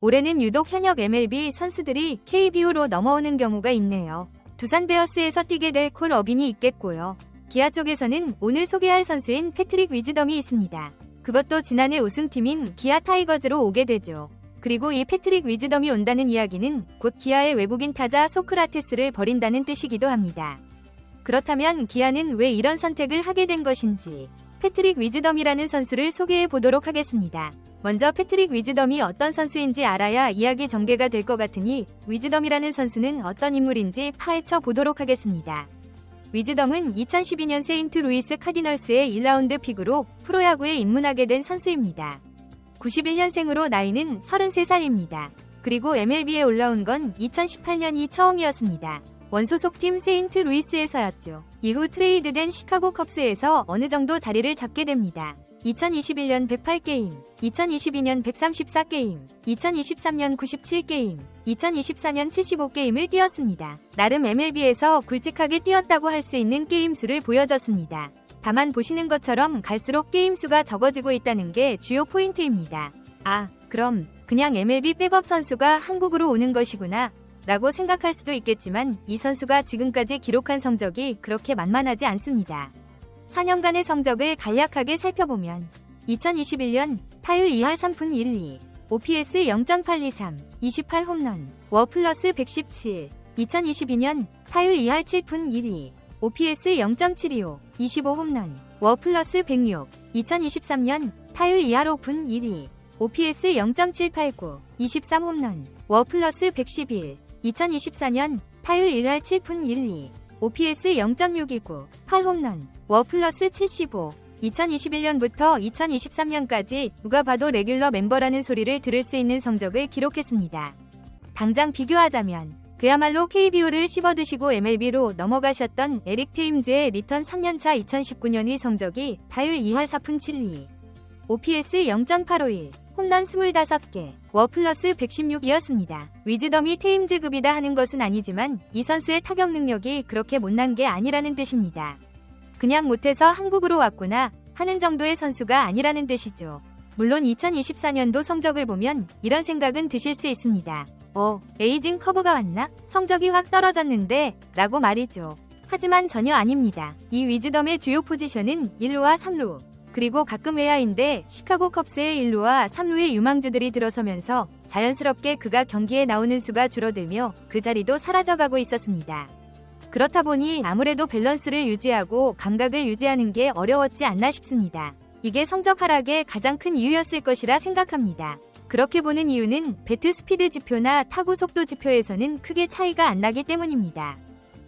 올해는 유독 현역 MLB 선수들이 KBO로 넘어오는 경우가 있네요. 두산 베어스에서 뛰게 될 콜 어빈이 있겠고요. 기아 쪽에서는 오늘 소개할 선수인 패트릭 위즈덤이 있습니다. 그것도 지난해 우승팀인 기아 타이거즈로 오게 되죠. 그리고 이 패트릭 위즈덤이 온다는 이야기는 곧 기아의 외국인 타자 소크라테스를 버린다는 뜻이기도 합니다. 그렇다면 기아는 왜 이런 선택을 하게 된 것인지 패트릭 위즈덤이라는 선수를 소개해 보도록 하겠습니다. 먼저 패트릭 위즈덤이 어떤 선수인지 알아야 이야기 전개가 될 것 같으니 위즈덤이라는 선수는 어떤 인물인지 파헤쳐 보도록 하겠습니다. 위즈덤은 2012년 세인트루이스 카디널스의 1라운드 픽으로 프로야구에 입문하게 된 선수입니다. 91년생으로 나이는 33살입니다. 그리고 MLB에 올라온 건 2018년이 처음이었습니다. 원소속팀 세인트루이스에서였죠. 이후 트레이드된 시카고 컵스에서 어느 정도 자리를 잡게 됩니다. 2021년 108게임, 2022년 134게임, 2023년 97게임, 2024년 75게임을 뛰었습니다. 나름 MLB에서 굵직하게 뛰었다고 할 수 있는 게임 수를 보여줬습니다. 다만 보시는 것처럼 갈수록 게임 수가 적어지고 있다는 게 주요 포인트입니다. 아, 그럼 그냥 MLB 백업 선수가 한국으로 오는 것이구나 라고 생각할 수도 있겠지만 이 선수가 지금까지 기록한 성적이 그렇게 만만하지 않습니다. 4년간의 성적을 간략하게 살펴보면 2021년 타율 2할 3푼 1리, OPS 0.823, 28홈런, 워플러스 117, 2022년 타율 2할 7푼 1리, OPS 0.725, 25홈런, 워플러스 106, 2023년 타율 2할 5푼 1리, OPS 0.789, 23홈런, 워플러스 111, 2024년 타율 1할 7푼 1리, OPS 0.629, 8홈런, 워플러스 75, 2021년부터 2023년까지 누가 봐도 레귤러 멤버라는 소리를 들을 수 있는 성적을 기록했습니다. 당장 비교하자면 그야말로 KBO를 씹어드시고 MLB로 넘어가셨던 에릭 테임즈의 리턴 3년차 2019년의 성적이 타율 2할 4푼 7리, OPS 0.851, 홈런 25개, 워플러스 116이었습니다. 위즈덤이 테임즈급이다 하는 것은 아니지만 이 선수의 타격 능력이 그렇게 못난 게 아니라는 뜻입니다. 그냥 못해서 한국으로 왔구나 하는 정도의 선수가 아니라는 뜻이죠. 물론 2024년도 성적을 보면 이런 생각은 드실 수 있습니다. 에이징 커브가 왔나? 성적이 확 떨어졌는데 라고 말이죠. 하지만 전혀 아닙니다. 이 위즈덤의 주요 포지션은 1루와 3루, 그리고 가끔 외야인데 시카고 컵스의 1루와 3루의 유망주들이 들어서면서 자연스럽게 그가 경기에 나오는 수가 줄어들며 그 자리도 사라져가고 있었습니다. 그렇다 보니 아무래도 밸런스를 유지하고 감각을 유지하는 게 어려웠지 않나 싶습니다. 이게 성적 하락의 가장 큰 이유였을 것이라 생각합니다. 그렇게 보는 이유는 배트 스피드 지표나 타구 속도 지표에서는 크게 차이가 안 나기 때문입니다.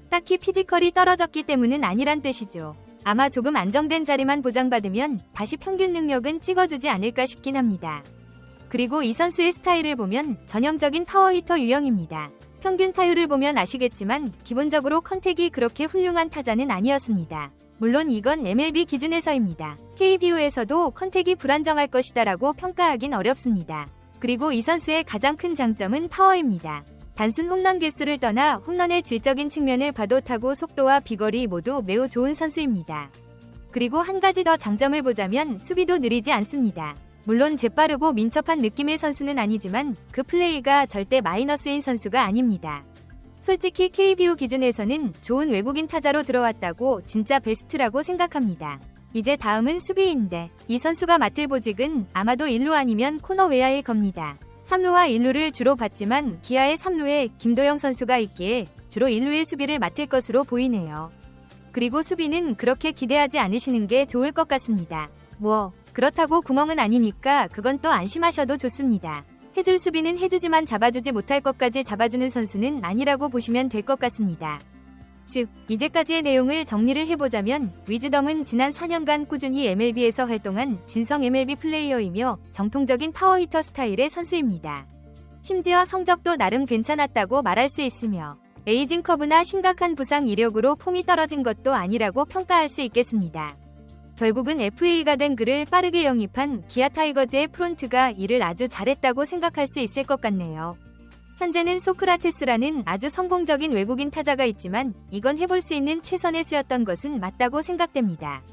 딱히 피지컬이 떨어졌기 때문은 아니란 뜻이죠. 아마 조금 안정된 자리만 보장받으면 다시 평균 능력은 찍어주지 않을까 싶긴 합니다. 그리고 이 선수의 스타일을 보면 전형적인 파워히터 유형입니다. 평균 타율을 보면 아시겠지만 기본적으로 컨택이 그렇게 훌륭한 타자는 아니었습니다. 물론 이건 MLB 기준에서입니다. KBO에서도 컨택이 불안정할 것이다라고 평가하긴 어렵습니다. 그리고 이 선수의 가장 큰 장점은 파워입니다. 단순 홈런 개수를 떠나 홈런의 질적인 측면을 봐도 타구 속도와 비거리 모두 매우 좋은 선수입니다. 그리고 한 가지 더 장점을 보자면 수비도 느리지 않습니다. 물론 재빠르고 민첩한 느낌의 선수는 아니지만 그 플레이가 절대 마이너스인 선수가 아닙니다. 솔직히 KBO 기준에서는 좋은 외국인 타자로 들어왔다고 진짜 베스트라고 생각합니다. 이제 다음은 수비인데 이 선수가 맡을 보직은 아마도 1루 아니면 코너 외야일 겁니다. 3루와 1루를 주로 봤지만 기아의 3루에 김도영 선수가 있기에 주로 1루의 수비를 맡을 것으로 보이네요. 그리고 수비는 그렇게 기대하지 않으시는 게 좋을 것 같습니다. 그렇다고 구멍은 아니니까 그건 또 안심하셔도 좋습니다. 해줄 수비는 해주지만 잡아주지 못할 것까지 잡아주는 선수는 아니라고 보시면 될 것 같습니다. 즉, 이제까지의 내용을 정리를 해보자면 위즈덤은 지난 4년간 꾸준히 MLB에서 활동한 진성 MLB 플레이어이며 정통적인 파워히터 스타일의 선수입니다. 심지어 성적도 나름 괜찮았다고 말할 수 있으며 에이징 커브나 심각한 부상 이력으로 폼이 떨어진 것도 아니라고 평가할 수 있겠습니다. 결국은 FA가 된 그를 빠르게 영입한 기아 타이거즈의 프론트가 이를 아주 잘했다고 생각할 수 있을 것 같네요. 현재는 소크라테스라는 아주 성공적인 외국인 타자가 있지만 이건 해볼 수 있는 최선의 수였던 것은 맞다고 생각됩니다.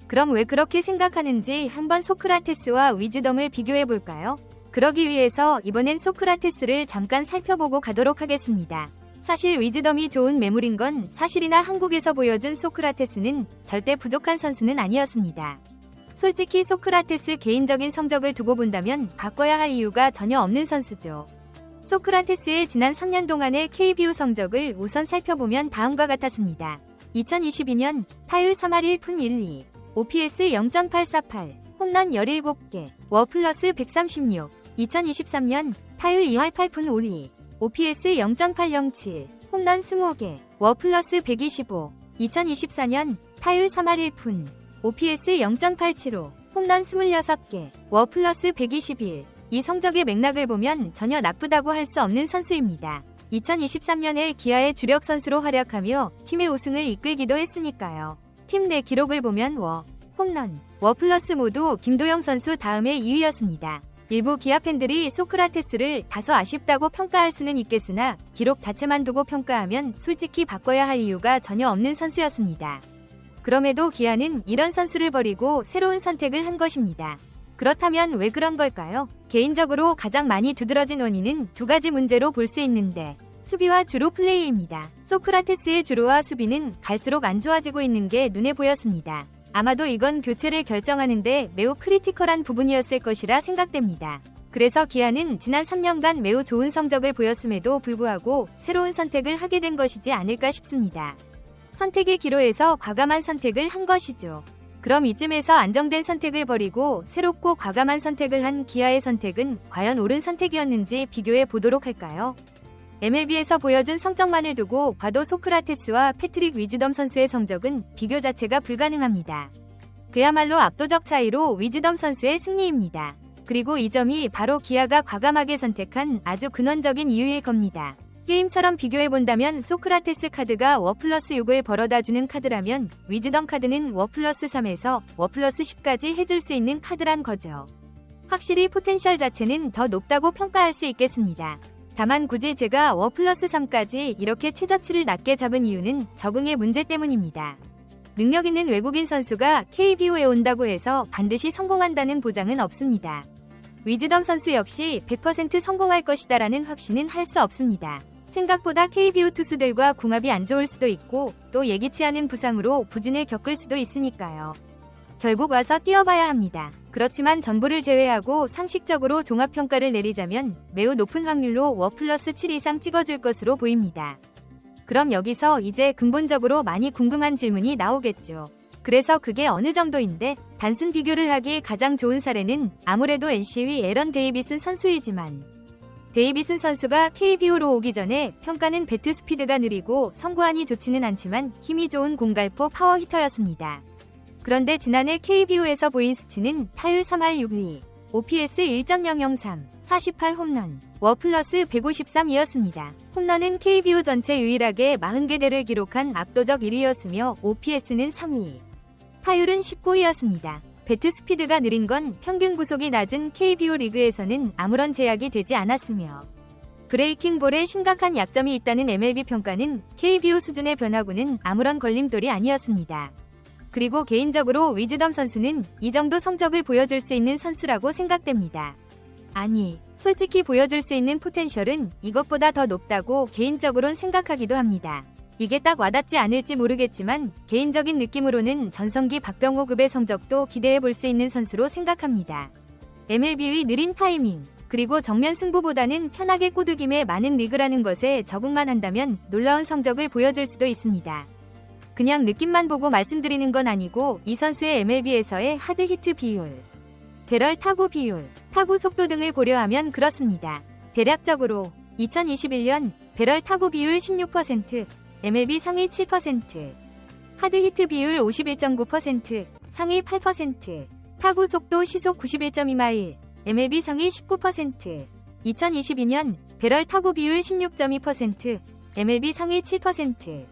그럼 왜 그렇게 생각하는지 한번 소크라테스와 위즈덤을 비교해볼까요? 그러기 위해서 이번엔 소크라테스를 잠깐 살펴보고 가도록 하겠습니다. 사실 위즈덤이 좋은 매물인 건 사실이나 한국에서 보여준 소크라테스는 절대 부족한 선수는 아니었습니다. 솔직히 소크라테스 개인적인 성적을 두고 본다면 바꿔야 할 이유가 전혀 없는 선수죠. 소크라테스의 지난 3년 동안의 KBO 성적을 우선 살펴보면 다음과 같았습니다. 2022년 타율 3할 1푼 1리, OPS 0.848, 홈런 17개, 워플러스 136. 2023년 타율 2할 8푼 5리, OPS 0.807, 홈런 20개, 워플러스 125. 2024년 타율 3할 1푼, OPS 0.875, 홈런 26개, 워플러스 121. 이 성적의 맥락을 보면 전혀 나쁘다고 할 수 없는 선수입니다. 2023년에 기아의 주력 선수로 활약하며 팀의 우승을 이끌기도 했으니까요. 팀 내 기록을 보면 홈런, 워플러스 모두 김도영 선수 다음에 2위였습니다. 일부 기아 팬들이 소크라테스를 다소 아쉽다고 평가할 수는 있겠으나 기록 자체만 두고 평가하면 솔직히 바꿔야 할 이유가 전혀 없는 선수였습니다. 그럼에도 기아는 이런 선수를 버리고 새로운 선택을 한 것입니다. 그렇다면 왜 그런 걸까요? 개인적으로 가장 많이 두드러진 원인은 두 가지 문제로 볼 수 있는데 수비와 주루 플레이입니다. 소크라테스의 주루와 수비는 갈수록 안 좋아지고 있는 게 눈에 보였습니다. 아마도 이건 교체를 결정하는데 매우 크리티컬한 부분이었을 것이라 생각됩니다. 그래서 기아는 지난 3년간 매우 좋은 성적을 보였음에도 불구하고 새로운 선택을 하게 된 것이지 않을까 싶습니다. 선택의 기로에서 과감한 선택을 한 것이죠. 그럼 이쯤에서 안정된 선택을 버리고 새롭고 과감한 선택을 한 기아의 선택은 과연 옳은 선택이었는지 비교해 보도록 할까요? MLB에서 보여준 성적만을 두고 봐도 소크라테스와 패트릭 위즈덤 선수의 성적은 비교 자체가 불가능합니다. 그야말로 압도적 차이로 위즈덤 선수의 승리입니다. 그리고 이 점이 바로 기아가 과감하게 선택한 아주 근원적인 이유일 겁니다. 게임처럼 비교해본다면 소크라테스 카드가 워플러스 6을 벌어다주는 카드라면 위즈덤 카드는 워플러스 3에서 워플러스 10까지 해줄 수 있는 카드란 거죠. 확실히 포텐셜 자체는 더 높다고 평가할 수 있겠습니다. 다만 굳이 제가 워플러스 3까지 이렇게 최저치를 낮게 잡은 이유는 적응의 문제 때문입니다. 능력 있는 외국인 선수가 KBO에 온다고 해서 반드시 성공한다는 보장은 없습니다. 위즈덤 선수 역시 100% 성공할 것이다라는 확신은 할 수 없습니다. 생각보다 KBO 투수들과 궁합이 안 좋을 수도 있고 또 예기치 않은 부상으로 부진을 겪을 수도 있으니까요. 결국 와서 뛰어봐야 합니다. 그렇지만 전부를 제외하고 상식적으로 종합평가를 내리자면 매우 높은 확률로 워플러스 7 이상 찍어줄 것으로 보입니다. 그럼 여기서 이제 근본적으로 많이 궁금한 질문이 나오겠죠. 그래서 그게 어느 정도인데 단순 비교를 하기에 가장 좋은 사례는 아무래도 NC의 에런 데이비슨 선수이지만 데이비슨 선수가 KBO로 오기 전에 평가는 배트 스피드가 느리고 선구안이 좋지는 않지만 힘이 좋은 공갈포 파워 히터였습니다. 그런데 지난해 KBO에서 보인 수치는 타율 3할 6리, OPS 1.003, 48 홈런, 워플러스 153이었습니다. 홈런은 KBO 전체 유일하게 40개대를 기록한 압도적 1위였으며 OPS는 3위, 타율은 19위였습니다. 배트 스피드가 느린 건 평균 구속이 낮은 KBO 리그에서는 아무런 제약이 되지 않았으며 브레이킹 볼에 심각한 약점이 있다는 MLB 평가는 KBO 수준의 변화구는 아무런 걸림돌이 아니었습니다. 그리고 개인적으로 위즈덤 선수는 이 정도 성적을 보여줄 수 있는 선수라고 생각됩니다. 아니, 솔직히 보여줄 수 있는 포텐셜은 이것보다 더 높다고 개인적으론 생각하기도 합니다. 이게 딱 와닿지 않을지 모르겠지만 개인적인 느낌으로는 전성기 박병호급의 성적도 기대해 볼 수 있는 선수로 생각합니다. MLB의 느린 타이밍, 그리고 정면 승부보다는 편하게 꼬드김에 많은 리그라는 것에 적응만 한다면 놀라운 성적을 보여줄 수도 있습니다. 그냥 느낌만 보고 말씀드리는 건 아니고 이 선수의 MLB에서의 하드 히트 비율, 배럴 타구 비율, 타구 속도 등을 고려하면 그렇습니다. 대략적으로 2021년 배럴 타구 비율 16%, MLB 상위 7%, 하드 히트 비율 51.9%, 상위 8%, 타구 속도 시속 91.2마일, MLB 상위 19%, 2022년 배럴 타구 비율 16.2%, MLB 상위 7%,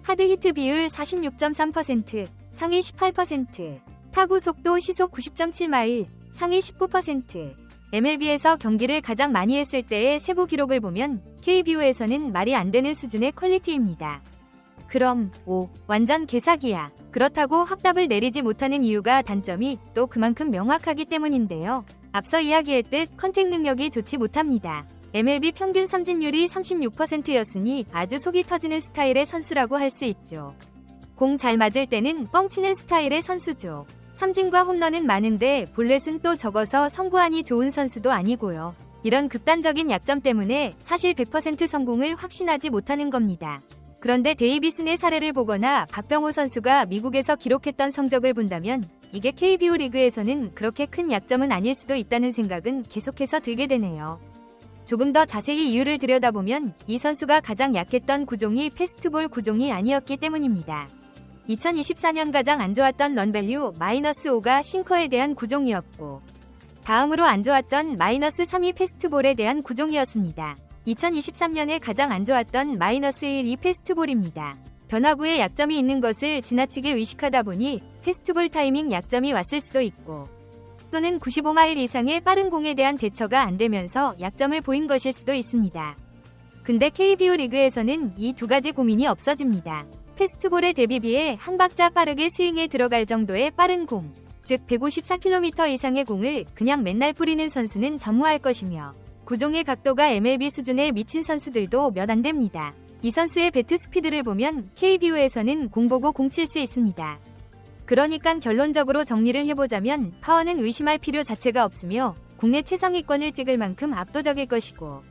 하드 히트 비율 46.3%, 상위 18%, 타구 속도 시속 90.7마일, 상위 19%, MLB에서 경기를 가장 많이 했을 때의 세부 기록을 보면 KBO에서는 말이 안 되는 수준의 퀄리티입니다. 그럼 완전 개사기야. 그렇다고 확답을 내리지 못하는 이유가 단점이 또 그만큼 명확하기 때문인데요. 앞서 이야기했듯 컨택 능력이 좋지 못합니다. MLB 평균 삼진율이 36%였으니 아주 속이 터지는 스타일의 선수라고 할 수 있죠. 공 잘 맞을 때는 뻥치는 스타일의 선수죠. 삼진과 홈런은 많은데 볼넷은 또 적어서 성구안이 좋은 선수도 아니고요. 이런 극단적인 약점 때문에 사실 100% 성공을 확신하지 못하는 겁니다. 그런데 데이비슨의 사례를 보거나 박병호 선수가 미국에서 기록했던 성적을 본다면 이게 KBO 리그에서는 그렇게 큰 약점은 아닐 수도 있다는 생각은 계속해서 들게 되네요. 조금 더 자세히 이유를 들여다보면 이 선수가 가장 약했던 구종이 패스트볼 구종이 아니었기 때문입니다. 2024년 가장 안 좋았던 런밸류 -5가 싱커에 대한 구종이었고 다음으로 안 좋았던 -3이 패스트볼에 대한 구종이었습니다. 2023년에 가장 안 좋았던 -1이 패스트볼입니다. 변화구에 약점이 있는 것을 지나치게 의식하다 보니 패스트볼 타이밍 약점이 왔을 수도 있고 또는 95마일 이상의 빠른 공에 대한 대처가 안 되면서 약점을 보인 것일 수도 있습니다. 근데 KBO 리그에서는 이 두 가지 고민이 없어집니다. 패스트볼의 대비비에 한 박자 빠르게 스윙에 들어갈 정도의 빠른 공, 즉 154km 이상의 공을 그냥 맨날 뿌리는 선수는 전무할 것이며 구종의 각도가 MLB 수준에 미친 선수들도 몇 안 됩니다. 이 선수의 배트 스피드를 보면 KBO에서는 공 보고 공 칠 수 있습니다. 그러니까 결론적으로 정리를 해보자면 파워는 의심할 필요 자체가 없으며 국내 최상위권을 찍을 만큼 압도적일 것이고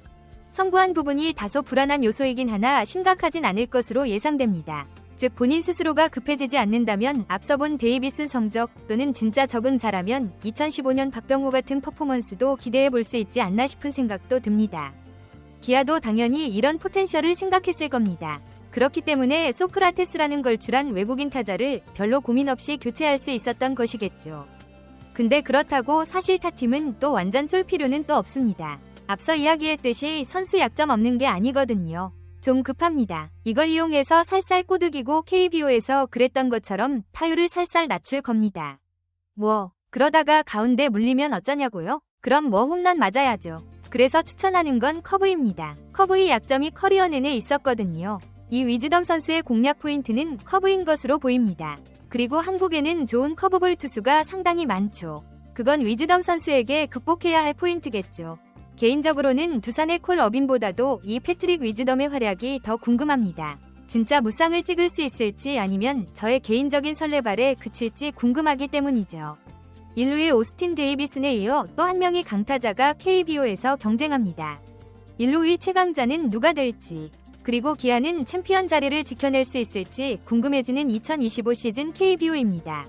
성구한 부분이 다소 불안한 요소이긴 하나 심각하진 않을 것으로 예상됩니다. 즉 본인 스스로가 급해지지 않는다면 앞서 본 데이비슨 성적 또는 진짜 적응 잘하면 2015년 박병호 같은 퍼포먼스도 기대해 볼 수 있지 않나 싶은 생각도 듭니다. 기아도 당연히 이런 포텐셜을 생각했을 겁니다. 그렇기 때문에 소크라테스라는 걸출한 외국인 타자를 별로 고민 없이 교체할 수 있었던 것이겠죠. 근데 그렇다고 사실 타팀은 또 완전 쫄 필요는 또 없습니다. 앞서 이야기했듯이 선수 약점 없는 게 아니거든요. 좀 급합니다. 이걸 이용해서 살살 꼬드기고 KBO에서 그랬던 것처럼 타율을 살살 낮출 겁니다. 그러다가 가운데 물리면 어쩌냐고요? 그럼 홈런 맞아야죠. 그래서 추천하는 건 커브입니다. 커브의 약점이 커리어 내내 있었거든요. 이 위즈덤 선수의 공략 포인트는 커브인 것으로 보입니다. 그리고 한국에는 좋은 커브볼 투수가 상당히 많죠. 그건 위즈덤 선수에게 극복해야 할 포인트겠죠. 개인적으로는 두산의 콜 어빈보다도 이 패트릭 위즈덤의 활약이 더 궁금합니다. 진짜 무쌍을 찍을 수 있을지 아니면 저의 개인적인 설레발에 그칠지 궁금하기 때문이죠. 1루의 오스틴 데이비슨에 이어 또 한 명의 강타자가 KBO에서 경쟁합니다. 1루의 최강자는 누가 될지 그리고 기아는 챔피언 자리를 지켜낼 수 있을지 궁금해지는 2025 시즌 KBO입니다.